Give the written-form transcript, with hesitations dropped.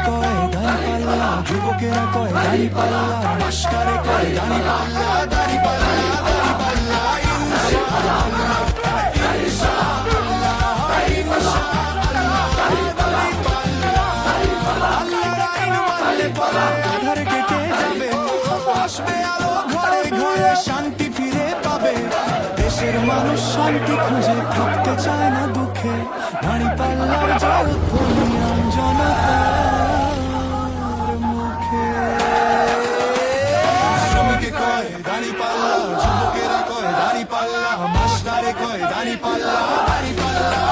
কয় দাড়ি পাল্লা, যুবকেরা কয় দাড়ি পাল্লা, মাস্টারে কয় দাড়ি পাল্লা, দাড়ি পাল্লা, দাড়ি পাল্লা। ইনশাআল্লাহ, ইনশাআল্লাহ, ইনশাআল্লাহ, দাড়ি পাল্লা। আল্লাহর আইন মানলে পরে আধার কেটে যাবে, আসবে আলো ঘরে ঘরে, শান্তি ফিরে পাবে। দেশের মানুষ শান্তি খুঁজে, থাকতে চায় না দুঃখে। দাড়ি পাল্লার জয়ধ্বনি আম জনতার মুখে। শ্রমিকে কয় দাড়ি পাল্লা, যুবকেরা কয় দাড়ি পাল্লা, মাস্টারে কয় দাড়ি পাল্লা, দাড়ি পাল্লা।